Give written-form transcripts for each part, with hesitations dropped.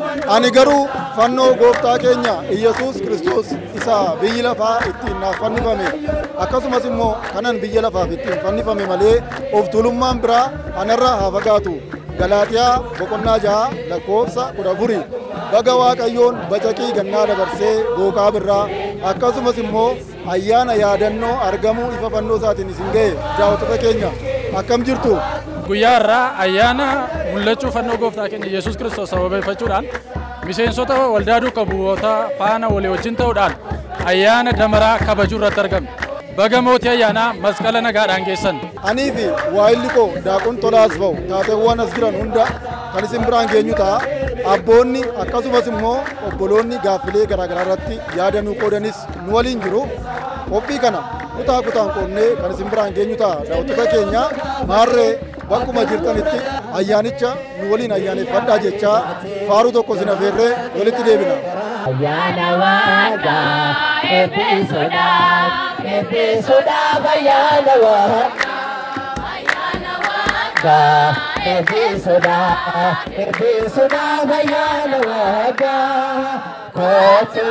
Ani garuu fannoo gooftaa keenya Iyesuus Kiristoos isa biyyi lafaa ittiin naaf fannifame akkasumas immoo kanan biyya lafaaf ittiin fannifame malee of tuulummaan biraa anarraa haa fagaatu. Galaatiyaa boqonnaa 6 lakkoofsa 14 baga Waaqayyoon bacaqii gannaa dabarsee booqaa birraa akkasumas immoo ayyaana yaadannoo argamuu ifa fannoo isaatiin isin ga'e daawwattoota keenya akkam jirtu. Guyyaa irraa ayyaana mul'achuu fannoo gooftaa keenya Yesuus Kiristoos sababeeffachuudhaan miseensota waldaa duukaa bu'oota faana walii wajjin ta'uudhaan ayyaana damaraa kabajuu irratti argamne. Baga mootii ayyaanaa masqala nagaadhaan geessan. Anii fi waa'illi koo Daaqun Tolaas ba'u taateewwan as jiran hunda kan isin biraan geenyu ta'a. Abboonni akkasumas immoo obboloonni gaaffilee garaagaraa irratti yaada nuu qoodanis nu waliin jiru. Qophii kana kutaa kutaan qoonnee kan isin biraan geenyu ta'a. Daawwattoota keenya maarree bakkuma jirtanitti ayyaanicha nu waliin ayyaaneffadhaa jechaa faaruu tokko isin afeerree walitti deebina. Ayyaana Waaqaa eebbiisuudhaaf ayyaana Waaqaa eebbisuudhaaf ayyaana Waaqaa kootu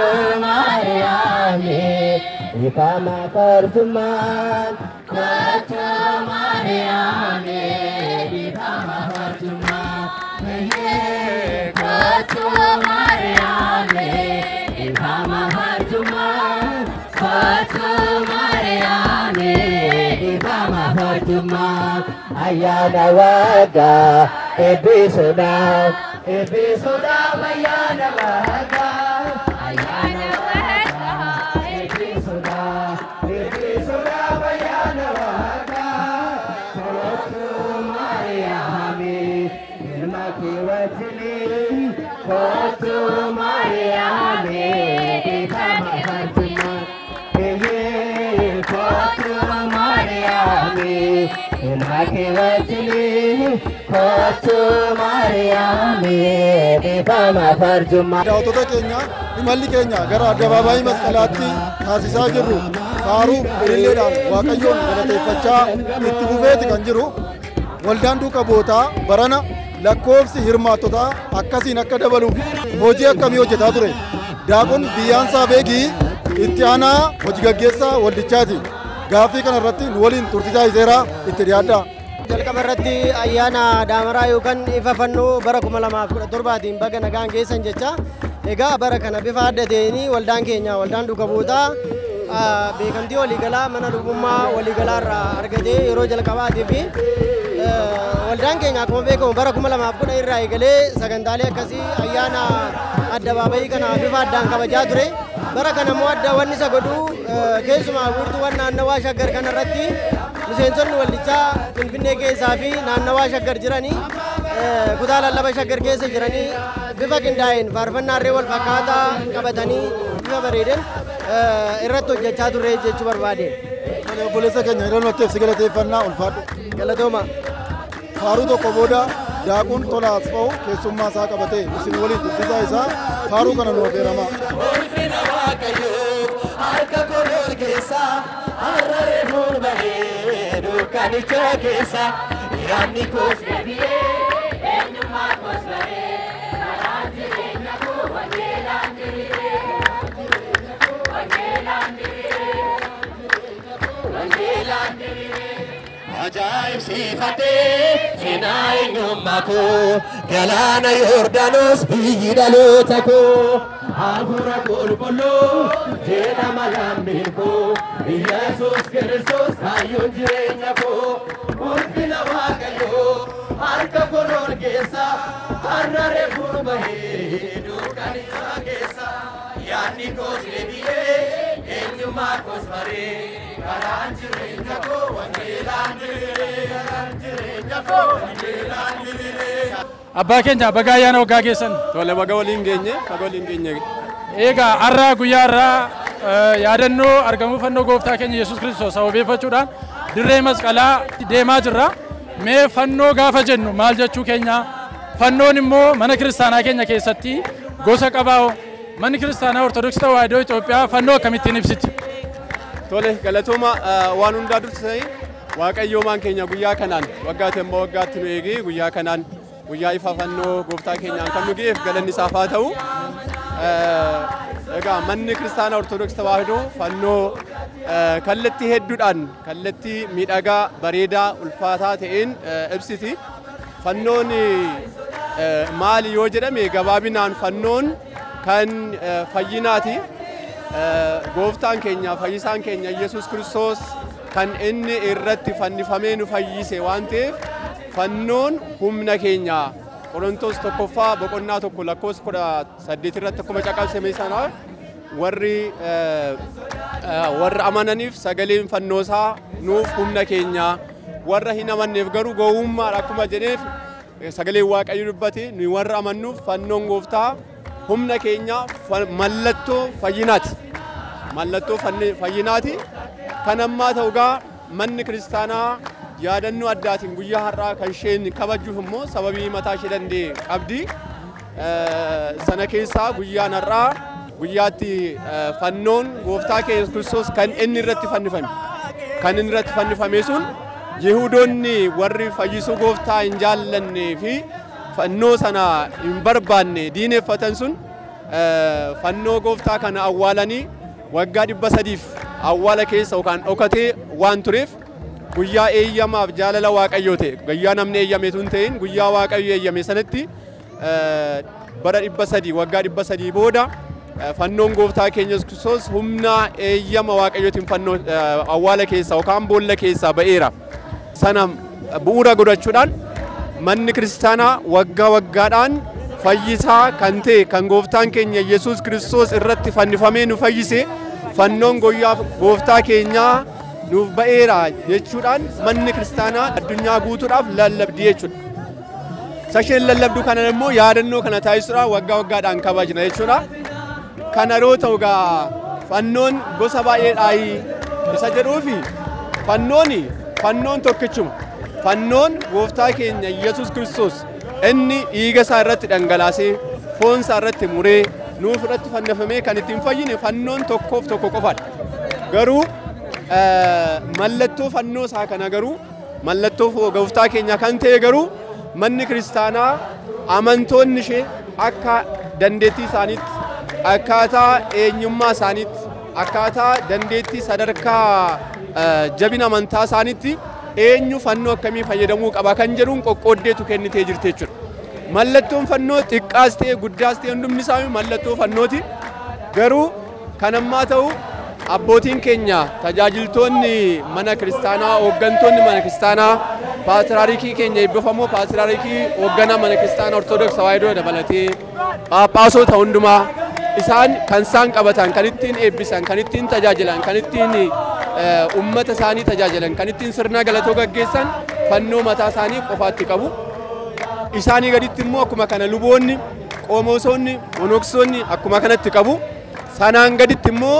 Maariyaamii ifama fartumaan kootu Maariyaamii ifama fartumaan kootu Maariyaamii ifama fartumaan kootu Maariyaamii ifama fartumaan ayyaana Waaqaa eebbisuudhaaf ayyaana Waaqaa ayyaana Waaqaa eebbisuudhaaf ayyaana Waaqaa kootu Maariyaamii ilma kee wajjin kootu Maariyaamii ifama fartumaan kootu Maariyaamii ilma kee wajjin kootu Maariyaamii ifama fartumaan. Daawwattoota keenya imalli keenya gara addabaabaayii masqalaatti taasisaa jirru faaruuf ililleedhaan Waaqayyoon galateeffachaa itti fufeeti kan jiru. Waldaan duukaa bu'ootaa barana lakkoofsi hirmaattotaa akkasiin akka dabaluuf hojii akkamii hojjetaa ture. Daaqun Biyyaansaa Beegii itti aanaa hojii gaggeessaa waldichaati. Gaaffii kana irratti nu waliin turtii taasiseera itti dhiyaadhaa. Jalqaba irratti ayyaana daamaraa yookaan ifa fannoo bara 2017tiin baga nagaan geessan jecha. Egaa bara kana bifa adda ta'een waldaan keenya waldaan duukaa bu'ootaa beekamtii waliigalaa mana lubummaa waliigalaa irraa argatee yeroo jalqabaatii fi waldaan keenya akkuma beekamu bara 2010 irraa eegalee sagantaalee akkasii ayyaana addabaabayii kana bifa addaan kabajaa ture. Bara kana immoo adda wanni isa godhu keessumaa guutuuwwan naannawaa shaggar kana irratti miseensonni waldichaa Finfinnee keessaa fi naannawaa shaggar jiranii kutaa lallaba shaggar keessa jiranii bifa qindaa'een faarfannaarree wal fakkaataa qabatanii bifa bareedeen irratti hojjechaa turre jechuu barbaade. Obboleessa keenya yeroo nuti ibsi galateeffannaa ulfaadhu. Galatooma. Faaruu tokko booda Daaqun Tolaas ba'u keessummaa isaa qabatee isin waliin dubbisaa isaa faaruu kana nu affeerama. Ulfina Waaqayyoo harka koo keessa hararee fuulbaree dukkanicha keessa yaadni koos deebi'ee eenyummaa koos baree karaan jireenya koo wangeelaan diriiree wangeelaan diriiree ajaa'ibsiifatee seenaa eenyummaa koo galaana Yordaanos biyyi dhaloota koo hafuura qulqulluu jedhama lammiin koo Iyesuus Kiristoos kaayyoon jireenya koo ulfina Waaqayyoo harka koo keessa hararee fuulbaree dukkanicha keessa yaadni koos deebi'ee eenyummaa koos baree karaan jireenya koo wangeelaan diriiree jireenya koo wangeelaan diriiree. Abbaa keenya baga ayyaana waggaa geessan. Tole baga waliin geenye Egaa har'a guyyaa irraa yaadannoo argamuu fannoo gooftaa keenya Yesuus Kiristoos sababeeffachuudhaan dirree masqalaa deemaa jirra. Mee fannoo gaafa jennu maal jechuu keenya? Fannoon immoo mana kiristaanaa keenya keessatti gosa qabaa. Manni kiristaanaa Ortodoksii Tawaahidoo Itoophiyaa fannoo akkamittiin ibsiti? Tole galatooma waan hundaa dursanii Waaqayyoo maan keenya guyyaa kanaan waggaatti immoo waggaatti nu eegee guyyaa kanaan guyyaa ifa fannoo gooftaa keenyaan kan nu ga'eef galanni isaaf haa ta'u. Egaa manni kiristaanaa Ortodoksii Tawaahidoo fannoo kallattii hedduudhaan kallattii miidhagaa bareedaa ulfaataa ta'een ibsiti. Fannoon maali yoo jedhame gabaabinaan fannoon kan fayyinaati. Gooftaan keenya fayyisaan keenya Yesuus Kiristoos kan inni irratti fannifamee nu fayyise waan ta'eef fannoon humna keenya. Qorontos tokkoffaa boqonnaa tokko lakkoofsa 18 irratti akkuma caqasame sana warri amananiif sagaleen fannoosaa nuuf humna keenya, warra hin amanneef garuu gowwummaadha akkuma jedheef sagaleen Waaqayyo dubbate nuyi warra amannuuf fannoon gooftaa humna keenya mallattoo fayyinaati. Mallattoo fayyinaati. Kan ammaa ta'u gaa manni kiristaanaa yaadannoo addaatiin guyyaa har'aa kan isheen kabajuuf immoo sababii mataa ishee danda'e qabdi. Sana keessaa guyyaan har'aa guyyaatti fannoon gooftaa keenya Kiristoos kan inni irratti fannifame. Kan inni irratti fannifame sun Yihuudoonni warri fayyisuu gooftaa hin jaallannee fi fannoo sana hin barbaanne diineffatan sun fannoo gooftaa kana awwaalanii waggaa 300 awwaala keessa yookaan dhokatee waan tureef guyyaa eeyyamaaf jaalala Waaqayyoo ta'e guyyaa namni eeyyame tun ta'in guyyaa Waaqayyo eeyyame sanatti bara 300 waggaa 300 booda fannoon gooftaa keenya Kiristoos humna eeyyama Waaqayyootiin fannoo awwaala keessa yookaan boolla keessa ba'eera. Sana bu'uura godhachuudhaan manni kiristaanaa waggaa waggaadhaan fayyisaa kan ta'e kan gooftaan keenya Yesuus Kiristoos irratti fannifamee nu fayyise fannoon gooftaa keenyaa nuuf ba'eera jechuudhaan manni kiristaanaa addunyaa guutuudhaaf lallabdii jechuudha. Sasheen lallabduu kana immoo yaadannoo kana taasisuudhaan waggaa waggaadhaan kabajna jechuudha. Kana yeroo ta'u gaa fannoon gosa baay'eedhaayi isa jedhuufi fannoon tokkichuma. Fannoon gooftaa keenya Yesuus Kiristoos inni dhiiga isaa irratti dhangalaasee foon isaa irratti muree nuuf irratti fannifamee kan ittiin fayyine fannoon tokkoof tokko qofaadha. Garuu mallattoo fannoo isaa kana garuu mallattoo gooftaa keenya kan ta'e garuu manni kiristaanaa amantoonni ishee akka dandeettii isaaniitti akkaataa eenyummaa isaaniitti akkaataa dandeettii sadarkaa jabina amantaa isaaniitti eenyu fannoo akkamii fayyadamuu qaba kan jedhuun qoqqooddeetu kennitee jirti jechuudha. Mallattoon fannoo xiqqaas ta'e guddaas ta'e hundumni isaa mallattoo fannooti. Garuu kan ammaa ta'u abbootiin keenya tajaajiltoonni mana kiristaanaa hooggantoonni mana kiristaanaa paatriyaarkii keenya eebbifamoo paatriyaarkii hoogganaa mana kiristaanaa Ortodoksii Tawaahidoo dabalatee phaaphaasota hundumaa kan isaan qabatan kan ittiin eebbisan kan ittiin tajaajilan kan ittiin ummata isaanii tajaajilan kan ittiin sirna galatoo gaggeessan fannoo mataa isaanii qofaatti qabu. Isaanii gaditti immoo akkuma kana luboonni qoomosoonni monoksoonni akkuma kanatti qabu. Sanaan gaditti immoo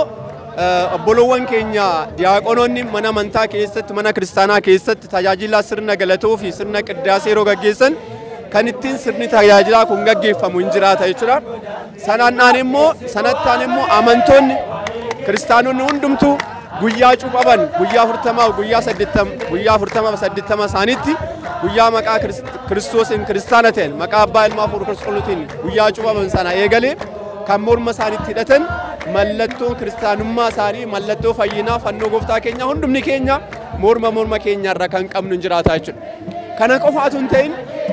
obbolowwan keenya diyaaqonoonni mana amantaa keessatti mana kiristaanaa keessatti tajaajila sirna galatoo fi sirna qiddaasee yeroo gaggeessan kan ittiin sirni tajaajilaa kun gaggeeffamu hin jiraata jechuudha. Sanattaan immoo amantoonni kiristaanonni hundumtuu guyyaa cuuphaman guyyaa 40 isaaniitti guyyaa maqaa Kiristoosiin kiristaana ta'an maqaa abbaa ilmaa fi qulqulluutiin guyyaa cuuphaman sana eegalee kan morma isaaniitti hidhatan mallattoon kiristaanummaa isaanii mallattoo fayyinaa fannoo gooftaa keenya hundumni keenya morma keenya irra kan qabnu hin jiraata jechuudha. Kana qofaatu hin ta'in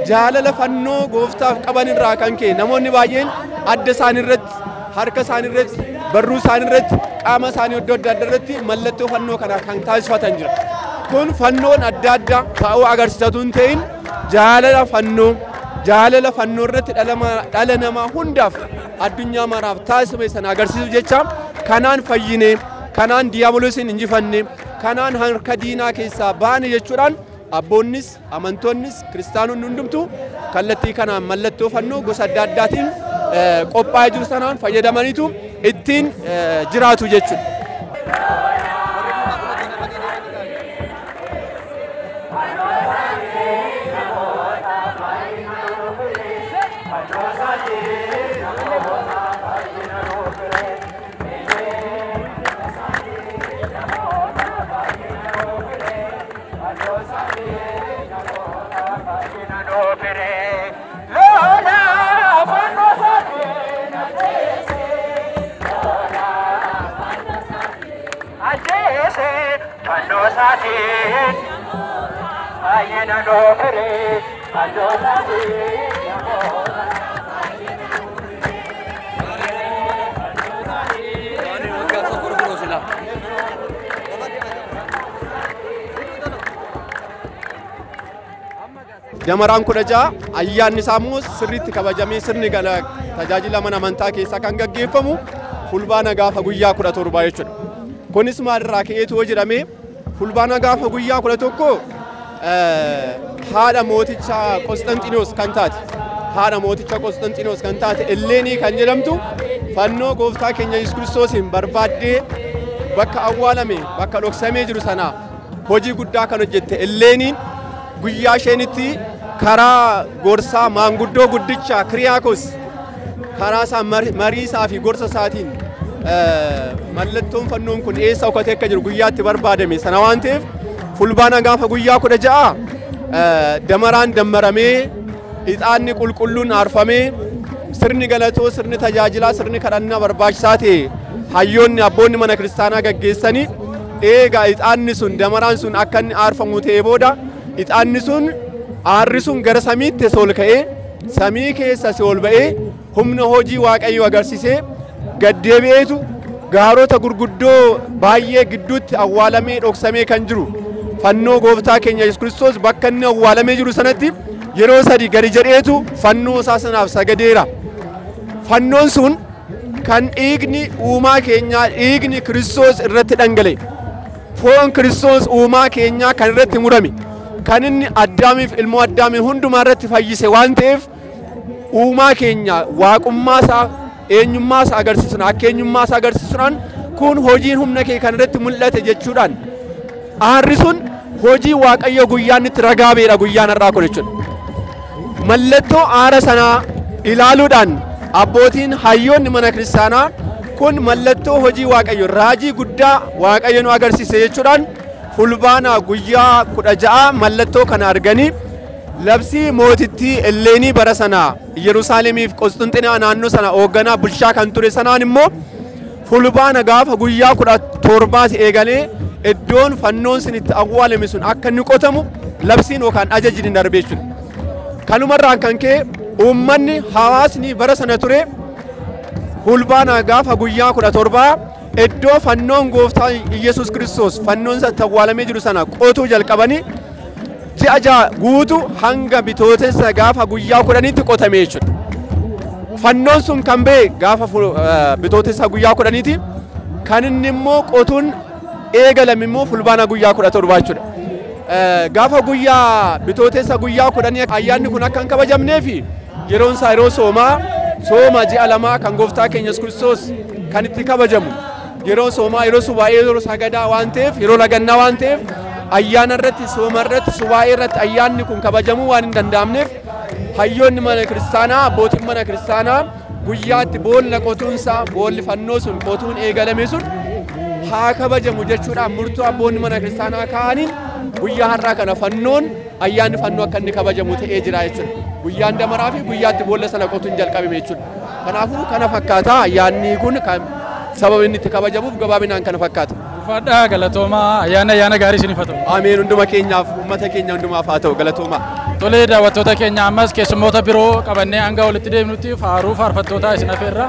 jaalala fannoo gooftaaf qaban irraa kan ka'e namoonni baay'een adda isaanii irratti harka isaanii irratti barruu isaanii irratti qaama isaanii iddoo adda addaa irratti mallattoo fannoo kana kan taasifatan jira. Kun fannoon adda addaa ta'uu agarsiisatu hin ta'in jaalala fannoo irratti dhala namaa hundaaf addunyaa maraaf taasifame sana agarsiisu jecha kanaan fayyine kanaan diiyaabolosiin injifanne kanaan harka diinaa keessaa baane jechuudhaan abboonnis amantoonnis kiristaanonni hundumtuu kallattii kanaan mallattoo fannoo gosa adda addaatiin qophaa'ee jiru sanaan fayyadamaniitu ittiin jiraatu jechuudha. Damaraan kudha ja'a ayyaanni isaa immoo sirriitti kabajamee sirni tajaajila mana amantaa keessaa kan gaggeeffamu fulbaana gaafa guyyaa 17 jechuudha. Kunis maalirraa ka'eetu jedhamee fulbaana gaafa guyyaa 11 haadha mooticha Qosxanxiinoos kan taate Eleenii kan jedhamtu fannoo gooftaa keenya Yesuus Kiristoosiin barbaaddee bakka awwaalame bakka dhoksamee jiru sanaa hojii guddaa kan hojjette Eleeniin guyyaa isheenitti karaa gorsaa maanguddoo guddicha Kiriyaakos karaa isaa marii isaa fi gorsa isaatiin mallattoon fannoon kun eessa ukkatee akka jiru guyyaatti barbaadame sana waan ta'eef fulbaana gaafa guyyaa 16 damaraan dammaramee ixaanni qulqulluun aarfamee sirni galatoo sirni tajaajilaa sirni kadhannaa barbaachisaa ta'e hayyoonni abboonni mana kiristaanaa gaggeessanii eegaa ixaanni sun damaraan sun akka inni aarfamu ta'ee booda ixaanni sun aarri sun gara samiitti ol ka'ee samii keessa ol ba'ee humna hojii waaqayyoo agarsiisee gaddeebi'eetu gaarota gurguddoo baay'ee gidduutti awwaalamee dhoksamee kan jiru fannoo gooftaa keenya Yesuus Kiristoos bakka inni awwaalamee jiru sanatti yeroo sadii gadi jedheetu fannoo isaa sanaaf sagadeera. Fannoon sun kan dhiigni uumaa keenyaa dhiigni Kiristoos irratti dhangale foon Kiristoos uumaa keenyaa kan irratti murame kan inni addaamiif ilmoo addaamii hundumaa irratti fayyise waan ta'eef uumaa keenya waaqummaa isaa eenyummaa isaa agarsiisuun akka eenyummaa isaa agarsiisuudhaan kun hojiin humna kee kan irratti mul'ate jechuudhaan aarri sun hojii waaqayyo guyyaan itti ragaa beedha guyyaan irraa kun jechuudha. Mallattoo aara sanaa ilaaluudhaan abbootiin hayyoonni mana kiristaanaa kun mallattoo hojii waaqayyo raajii guddaa waaqayyo nu agarsiise jechuudhaan fulbaana guyyaa 16 mallattoo kana arganii labsii mootittii Eleenii bara sanaa Yerusaalemiif Qosxanxinaa naannoo sana hoogganaa bulchaa kan ture sanaan immoo fulbaana gaafa guyyaa 17 eegalee iddoon fannoon sun itti awwaalame sun akka inni qotamu labsiin yookaan ajajni darbee jechuudha. Kanumarraan kan ka'e uummanni hawaasni bara sana ture fulbaana gaafa guyyaa 17 iddoo fannoon gooftaa Yesuus Kiristoos fannoon isa awwaalamee jiru sana qotuu jalqabanii ji'a ja'a guutu hanga bitootessa gaafa guyyaa 10tti qotamee jechuudha. Fannoon sun kan ba'e gaafa bitootessa guyyaa 10tti kan inni immoo qotuun eegalame immoo fulbaana guyyaa 17 jechuudha. Gaafa guyyaa bitootessa guyyaa 10 ayyaanni kun akka hin kabajamneef yeroon isaa yeroo sooma ji'a lamaa kan gooftaa keenya Yesuus Kiristoos kan itti kabajamu yeroo soomaa yeroo subaa'ee yeroo sagadaa waan ta'eef yeroo lagannaa waan ta'eef ayyaana irratti sooma irratti subaa'ee irratti ayyaanni kun kabajamuu waan hin danda'amneef hayyoonni mana kiristaanaa abbootiin mana kiristaanaa guyyaatti boolla qotuunsaa boolli fannoo sun qotuun eegalame sun haa kabajamu jechuudhaan murtoo abboonni mana kiristaanaa kaa'aniin guyyaa har'aa kana fannoon ayyaanni fannoo akka inni kabajamu ta'ee jira jechuudha. Guyyaan damaraa fi guyyaatti boolla sana qotuun jalqabame jechuudha. Kanaafuu kana fakkaata ayyaanni kun kan sababa inni itti kabajamuuf gabaabinaan kana fakkaata. Fadhaa galatoomaa ayyaana gaarii isiniif haa ta'u. Ameen hunduma keenyaaf uummata keenya hundumaaf haa ta'u galatoomaa. Tolee daawwattoota keenya ammas keessummoota biroo qabannee hanga walitti deemnutti faaruu faarfattootaa isin afeerra.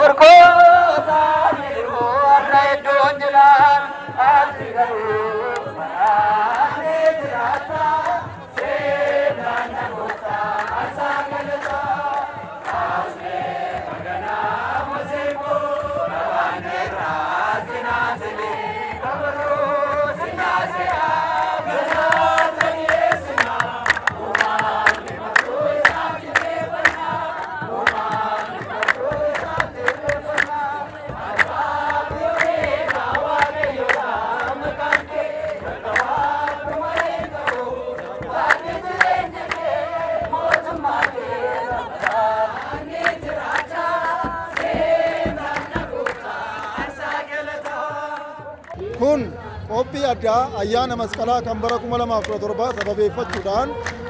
Thank you. qophii addaa ayyaana masqalaa kan bara 2017 sababeeffachuudhaan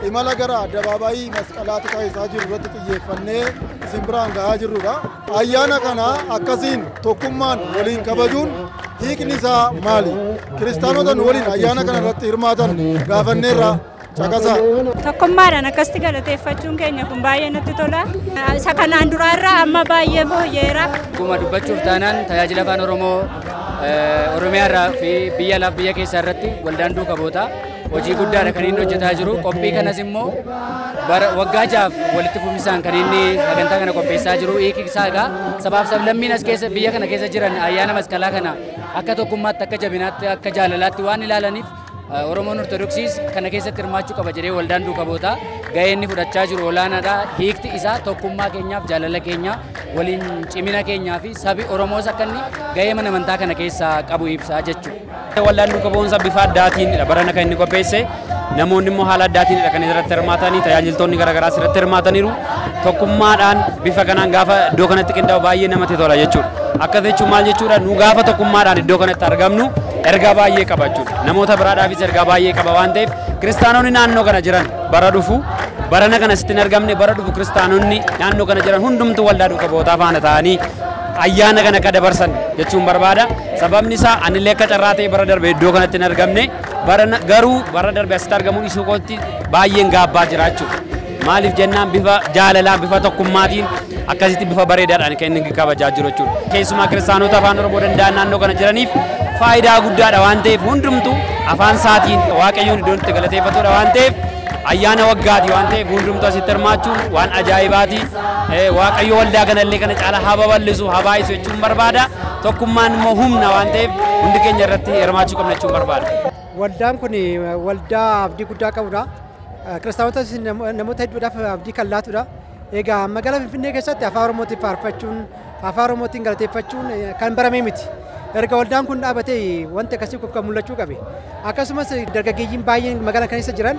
imala gara addabaabaayii masqalaatti taasisaa jiru irratti xiyyeeffannee isin biraan gahaa jirrudha. Ayyaana kana akkasiin tokkummaan waliin kabajuun hiikni isaa maali? Kiristaanota nu waliin ayyaana kana irratti hirmaatan gaafanneerra caqasaa. Tokkummaadhaan akkasitti galateeffachuun keenya kun baay'ee natti tola. Isa kanaan duraarraa amma baay'ee fooyyeera. Akkuma dubbachuuf taanaan tajaajila afaan Oromoo Oromiyaarraa fi biyya keessaa irratti waldaan duuka buutaa hojii guddaadha kan inni hojjetaa jiru. Qophii kanas immoo waggaa jahaaf walitti fufinsaan kan inni sagantaa kana qopheessaa jiru. Hiiki isaa egaa sabaaf sablammiin as keessa biyya kana keessa jiran ayyaana masqalaa kana akka tokkummaatti, akka jabinaatti, akka jaalalaatti waan ilaalaniif Oromoon Ortodoksiis kana keessatti hirmaachuu qaba jedhee waldaan duuka buutaa gahee inni fudhachaa jiru olaanaadha. Hiikti isaa tokkummaa keenyaaf, jaalala keenya, waliin cimina keenyaa fi sabi Oromoos akka inni gahee mana amantaa kana keessaa qabu ibsaa jechuudha. Waldaan duuka bu'uunsa bifa addaatiinidha barana kan inni qopheesse. Namoonni immoo haala addaatiinidha kan irratti hirmaatanii, tajaajiltoonni garaagaraa irratti hirmaataniiru. Tokkummaadhaan bifa kanaan gaafa iddoo kanatti qindaa'u baay'ee namatti tola jechuudha. Akka jechuun maal jechuudha, nu gaafa tokkummaadhaan iddoo kanatti argamnu ergaa baay'ee qaba jechuudha. Namoota biraadhaafis ergaa baay'ee qaba waan ta'eef kiristaanonni naannoo kana jiran bara dhufu barana kana sitti hin argamne bara dhufu kiristaanonni naannoo kana jiran hundumtuu waldaa duuka bu'ootaa faana ta'anii ayyaana kana akka dabarsan jechuun barbaada. Sababni isaa anillee akka carraa ta'e bara darbe iddoo kanatti hin argamne garuu bara darbe asitti argamuun isuu kootti baay'een gaabbaa jira jechuudha. Maaliif jennaan bifa jaalalaan, bifa tokkummaatiin akkasitti bifa bareedaadhaan kan inni kabajaa jiru jechuudha. Keessumaa kiristaanota afaan Oromoo danda'an naannoo kana jiraniif faayidaa guddaadha waan ta'eef hundumtuu afaan isaatiin Waaqayyoon iddoo itti galateeffatudha waan ta'eef ayyaana waggaati waan ta'eef hundumtuu asitti hirmaachuun waan ajaa'ibaati. Waaqayyo waldaa kanallee kana caala haa babal'isu, haa baay'isu jechuun barbaada. Tokkummaan immoo humna waan ta'eef hundi keenya irratti hirmaachuu qabna jechuun barbaada. Waldaan kun waldaa abdii guddaa qabudha. Kiristaanota namoota hedduudhaaf abdii kan laatudha. Egaa magaalaa Finfinnee keessatti afaan Oromootiin faarfachuun, afaan Oromootiin galateeffachuun kan baramee miti. Erga waldaan kun dhaabatee wanti akkasii kan mul'achuu qabe. Akkasumas dargaggeeyyiin baay'een magaalaa keessa jiran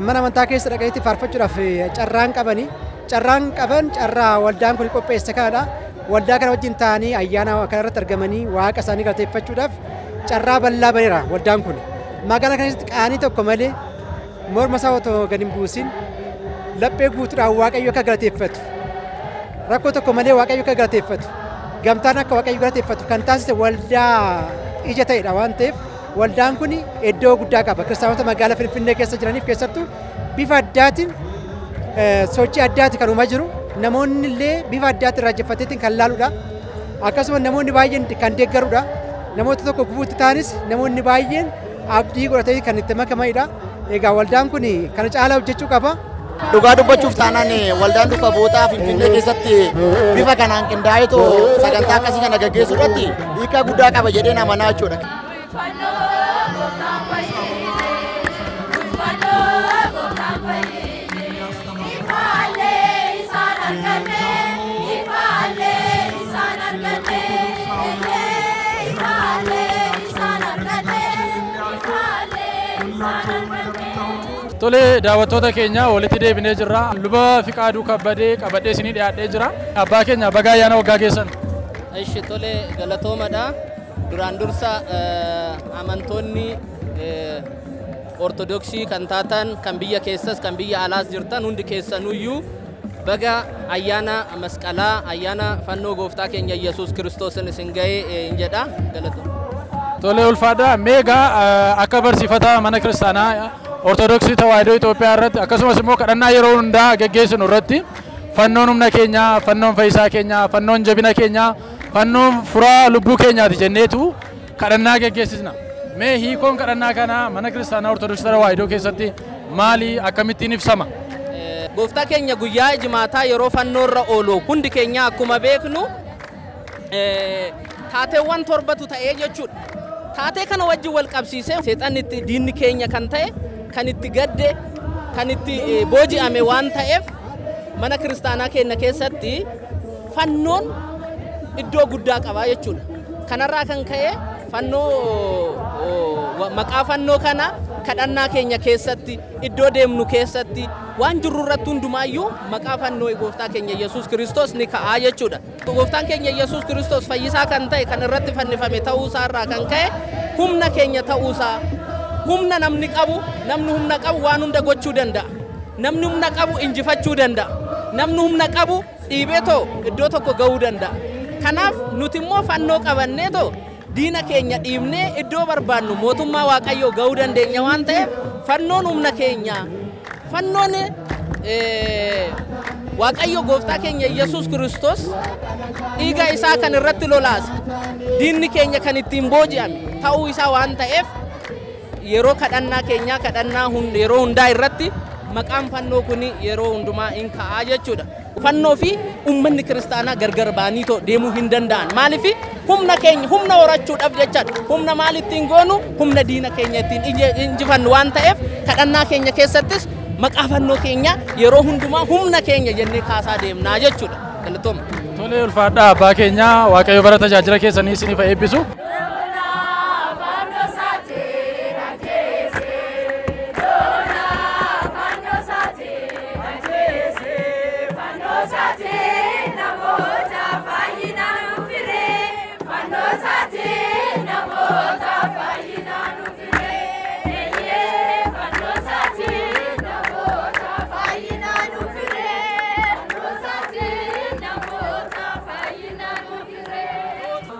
mana amantaa keessa dhaqanii faarfachuudhaaf carraan qaban carraa waldaan kun qopheesse kanadha. Waldaa kana wajjin ta'anii ayyaana kanarratti argamanii waaqa isaanii galateeffachuudhaaf carraa bal'aa baneera waldaan kun. Magaalaa keessatti qaanii tokko malee morma isaa otoo gadi hin buusin laphee guutuudhaan Waaqayyo akka galateeffatu, rakkoo tokko malee Waaqayyo akka galateeffatu, gamtaan akka Waaqayyo galateeffatu kan taasise waldaa ija ta'edha waan ta'eef waldaan kun iddoo guddaa qaba. Kiristaanota magaalaa Finfinnee keessa jiraniif keessattuu bifa addaatiin sochii addaati kan uumaa jiru. Namoonni illee bifa addaatiin raajeffateetiin kan laaludha. Akkasumas namoonni baay'een kan deeggarudha. Namoota tokko gufuutti ta'anis namoonni baay'een abdii godhatanii kan itti makamanidha. Egaa waldaan kun kana caalaa hojjechuu qaba. Dhugaa dubbachuuf taanaan waldaan duuka bu'ootaa Finfinnee keessatti bifa kanaan qindaa'eetoo sagantaa akkasii kana gaggeessuu irratti hiika guddaa qaba jedheen amanaa jechuudha. Tole daawwattoota keenya walitti deebinee jirra. Luba Fiqaaduu Kabbadee qabadhee isinii dhiyaadhee jira. Abbaa keenya baga ayyaana waggaa keessan. Ishi tole galatoomadha. Duraan dursa amantoonni Ortodoksii kan taatan kan biyya keessas kan biyya alaas jirtan hundi keessanuyyuu baga ayyaana masqalaa ayyaana fannoo gooftaa keenya Yesuus Kiristoosin isin ga'ee hin jedha. Galatooma. Tole ulfaadha. Meegaa akka barsiifata mana kiristaanaa Ortodoksii Tawaahidoo Itoophiyaa irratti akkasumas immoo kadhannaa yeroo hundaa geggeessinu irratti fannoon humna keenyaa, fannoon fayyisaa keenyaa, fannoon jabina keenyaa, fannoon furaa lubbuu keenyaati jenneetu kadhannaa geggeessisna. Mee hiikoon kadhannaa kana mana kiristaanaa Ortodoksii Tawaahidoo keessatti maali, akkamittiin ibsama? Gooftaa keenya guyyaa jimaataa yeroo fannoorra oolu hundi keenya akkuma beeknu taateewwan torbatu ta'ee jechuudha. Taatee kana wajjin wal qabsiisee seexanni itti diinni keenya kan ta'e kan itti gadde kan itti booji'ame waan ta'eef mana kiristaanaa keenya keessatti fannoon iddoo guddaa qaba jechuudha. Kanarraa kan ka'e fannoo maqaa fannoo kana kadhannaa keenya keessatti iddoo deemnu keessatti waan jirru irratti hundumaayyuu maqaa fannoo gooftaa keenya Yesuus Kiristoos ni ka'aa jechuudha. Gooftaan keenya Yesuus Kiristoos fayyisaa kan ta'e kan irratti fannifame ta'uu isaarraa kan ka'e humna keenya ta'uusaa humna namni qabu waan hunda gochuu danda'a. Namni humna qabu injifachuu danda'a. Namni humna qabu dhiibee too iddoo tokko ga'uu danda'a. Kanaaf nuti immoo fannoo qabannee too diina keenya dhiibnee iddoo barbaannu mootummaa Waaqayyoo ga'uu dandeenya waan ta'eef fannoon humna keenya. Fannoon Waaqayyo gooftaa keenya Yesuus Kiristoos dhiiga isaa kan irratti lolaase diinni keenya kan ittiin booji'ame ta'uu isaa waan ta'eef yeroo kadhannaa keenya yeroo hundaa irratti maqaan fannoo kun yeroo hundumaa in ka'aa jechuudha. Fannoo fi uummanni kiristaanaa gargar baanii deemuu hin danda'an. Maaliif humna keenya humna horachuudhaaf jechaadha. Humna maal ittiin goonu humna diina keenya ittiin injifannu waan ta'eef kadhannaa keenya keessattis maqaa fannoo keenya yeroo hundumaa humna keenya jennee kaasaa deemnaa jechuudha. Galatooma. Tolee ulfaadhaa abbaa keenya Waaqayyo bara tajaajila keessanii isiniif eebbisu.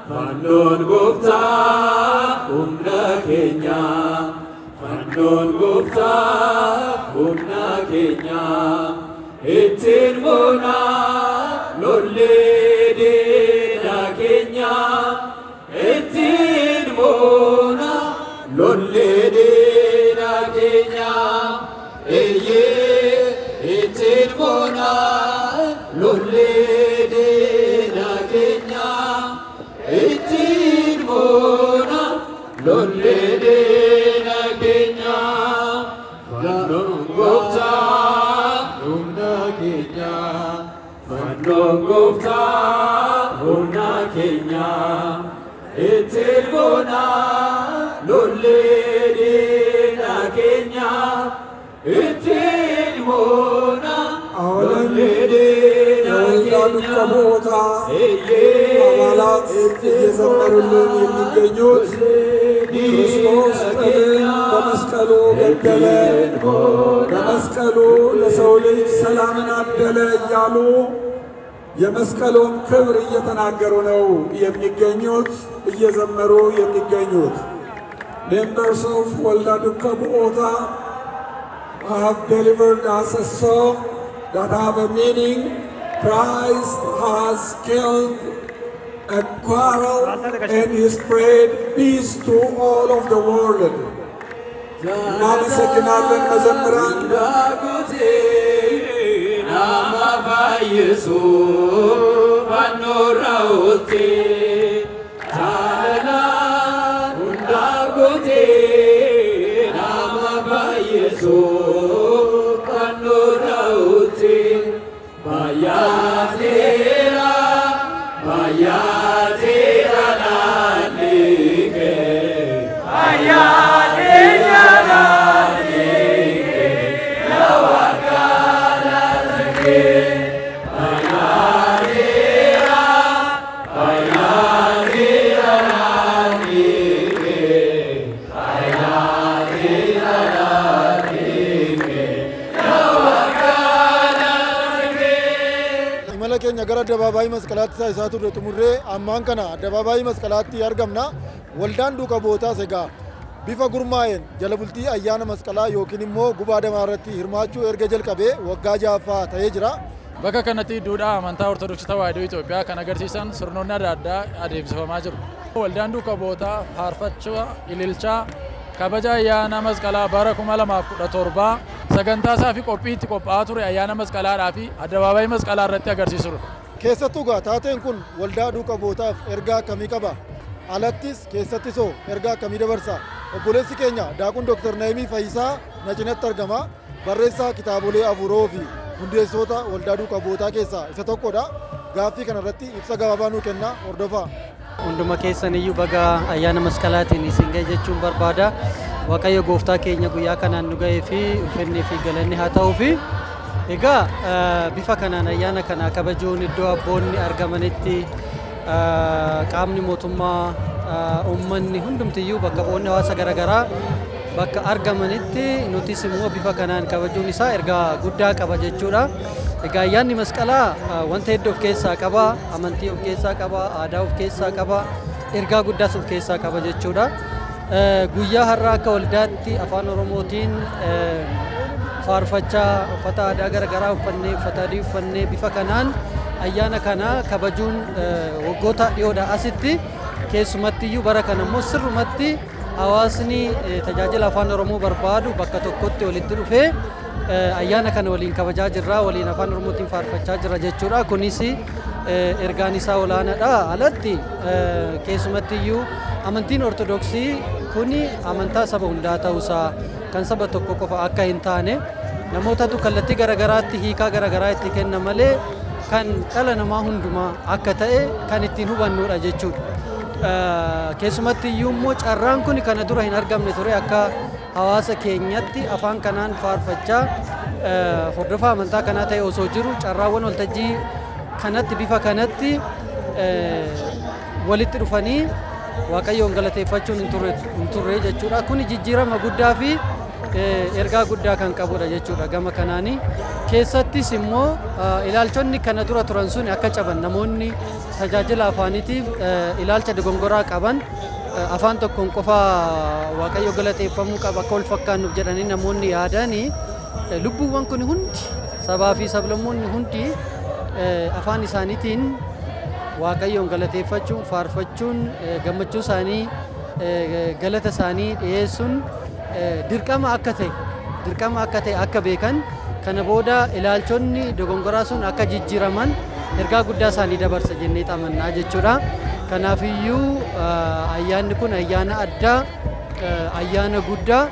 Fannoon gooftaa humna keenya, fannoon gooftaa humna keenya, ittiin boonaa lollee diina keenya, ittiin boonaa lollee diina keenya, eeyyee ittiin boonaa lollee diina keenya. Ittiin boona lollee diina keenya, fannoon gooftaa humna keenya, fannoon gooftaa humna keenya, ittiin boona lollee diina keenya, ittiin boona lollee diina keenya. አባላት እየዘመሩልን የሚገኙት ክርስቶስ ጥልን በመስቀሉ ገደለ፣ በመስቀሉ ለሰው ልጅ ሰላምን አደለ እያሉ የመስቀሉን ክብር እየተናገሩ ነው የሚገኙት፣ እየዘመሩ የሚገኙት። Members of ወልዳ ዱካ ቦኦታ have delivered us a song that have a meaning. Christ has killed a quarrel and he spread peace to all of the world. እናመሰግናለን መዘምራን። keenya gara addabaabaayii masqalaatti isaa turre xumurree ammaan kana addabaabaayii masqalaatti argamna. Waldaan duuka bootaas egaa bifa gurmaa'een jala bultii ayyaana masqalaa yookiin immoo gubaa damaa irratti hirmaachuu erga jalqabee waggaa 6ffaa ta'ee jira. Bakka kanatti duudhaa amantaa Ortodoksii Tawaahidoo Itoophiyaa kan agarsiisan sirnoonni adda addaa adeemsifamaa jiru. Waldaan duuka bootaa faarfachaa ililchaa kabaja ayyaana masqalaa bara 2017 sagantaasaa fi qophii itti qophaa'aa ture ayyaana masqalaadhaa fi addabaabaayii masqalaa irratti agarsiisudha. Keessattuu taateen kun waldaa duuka bootaaf ergaa akkamii qaba? Alattis keessattisoo ergaa akkamii dabarsa? Obboleessi keenya Daaqun Dr. Naayimii Fayyisaa na cinatti argama. Barreessaa kitaabolee afuuroo fi hundeessitoota waldaa duuka bootaa keessaa isa tokkodha. Gaaffii kanarratti ibsa gabaabaa nuu kenna, hordofaa. Hunduma keessaniyyuu baga ayyaana masqalaatiin isin ga'e jechuun barbaada. Waaqayyo gooftaa keenya guyyaa kanaan nu ga'ee fi ulfinni fi galanni haa ta'uu fi egaa bifa kanaan ayyaana kana kabajuun iddoo abboonni argamanitti qaamni mootummaa uummanni hundumtiyyuu bakka bu'oonni hawaasa garaagaraa bakka argamanitti nutis immoo bifa kanaan kabajuun isaa ergaa guddaa qaba jechuudha. Egaa ayyaanni masqalaa wanta hedduu of keessaa qaba, amantii of keessaa qaba, aadaa of keessaa qaba, ergaa guddaas of keessaa qaba jechuudha. Guyyaa har'aa akka waldaatti afaan Oromootiin faarfachaa uffata aadaa garaagaraa uffannee uffata adii uffannee bifa kanaan ayyaana kana kabajuun waggoota dhiyoodhaa asitti keessumatti iyyuu bara kana immoo sirrumatti hawaasni tajaajila afaan Oromoo barbaadu bakka tokkotti walitti dhufee ayyaana kana waliin kabajaa jirra, waliin afaan Oromootiin faarfachaa jirra jechuudha. Kunis ergaan isaa olaanaadha. Alatti keessumatti iyyuu amantiin Ortodoksii kuni amantaa saba hundaa ta'uusaa kan saba tokko qofa akka hin taane namootatu kallattii garaagaraatti hiikaa garaagaraa itti kenna malee kan dhala namaa hundumaa akka ta'e kan ittiin hubannudha jechuudha. Keessumatti iyyuu immoo carraan kun kana dura hin argamne ture akka hawaasa keenyatti afaan kanaan faarfachaa hordofaa amantaa kanaa ta'e osoo jiru carraawwan waltajjii kanatti bifa kanatti walitti dhufanii Waaqayyoon galateeffachuun hin turre jechuudha. Kun jijjiirama guddaa fi ergaa guddaa kan qabudha jechuudha. Gama kanaanii keessattis immoo ilaalchonni kana dura turan sun akka caban namoonni tajaajila afaaniitiif ilaalcha dogongoraa qaban afaan tokkoon qofa Waaqayyo galateeffamuu qaba akka wal fakkaannuuf jedhanii namoonni yaadanii lubbuuwwan kun hundi sabaa fi sablammoonni hundi afaan isaaniitiin Waaqayyoon galateeffachuun faarfachuun gammachuu isaanii galata isaanii dhiyeessuun dirqama akka ta'e akka beekan kana booda ilaalchonni dogongoraa sun akka jijjiiraman ergaa guddaa isaanii dabarsa jennee amannaa jechuudha. Kanaafiyyuu ayyaanni kun ayyaana addaa ayyaana guddaa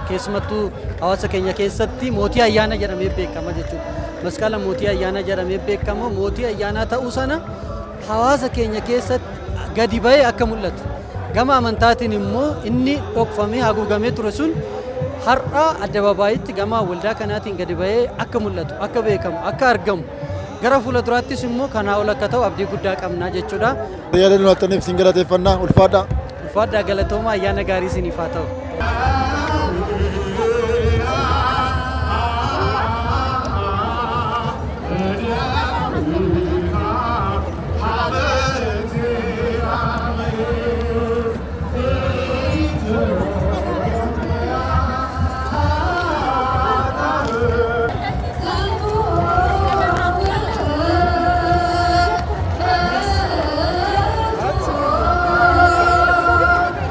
keessumattuu hawaasa keenya keessatti mootii ayyaana jedhamee beekama jechuudha. Masqala mootii ayyaana jedhamee beekama. Mootii ayyaanaa ta'uu sana hawaasa keenya keessatti gadi ba'ee akka mul'atu. Gama amantaatiin immoo inni dhokfamee haguugamee ture sun har'a addababaayitti gama waldaa kanaatiin gadi ba'ee akka mul'atu, akka beekamu, akka argamu. Gara fuulduraattis immoo kanaa ol akka ta'u abdii guddaa qabnaa jechuudha. Yaada nuwattaniif sin galateeffannaa ulfaadha. Ulfaadhaa galatooma ayyaana gaarii isiniif haa ta'u.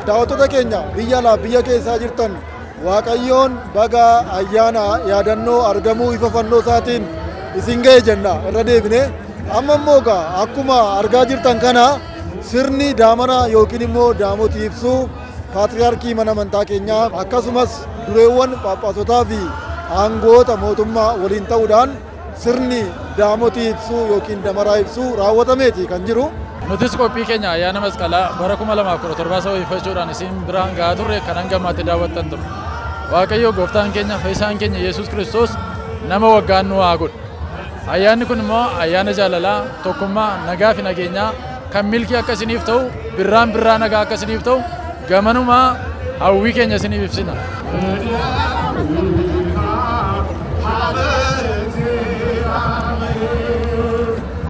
Daawwattoota keenya biyya alaa biyya keessaa jirtan Waaqayyoon baga ayyaana yaadannoo argamuu ifa fannoo isaatiin isin ga'e jenna irra deebine. Amma immoo akkuma argaa jirtan kana sirni daamana yookiin immoo daamotii ibsuu paatriyaarkii mana amantaa keenyaa akkasumas dureewwan phaaphaatotaa fi aangoota mootummaa waliin ta'uudhaan sirni daamotii ibsuu yookiin damaraa ibsuu raawwatameeti kan jiru. Nutis qophii keenya ayyaana masqalaa bara 2017 sababeeffachuudhaan isin biraan gahaa turre kan hangamaatti daawwattan turre. Waaqayyo gooftaan keenya fayyisaan keenya Yesuus Kiristoos nama waggaan nu haa godhu. Ayyaanni kun immoo ayyaana jaalalaa, tokkummaa, nagaa fi nageenyaa kan milkii akka isiniif ta'u, birraa nagaa akka isiniif ta'u, gamanumaa hawwii keenya isiniif ibsina.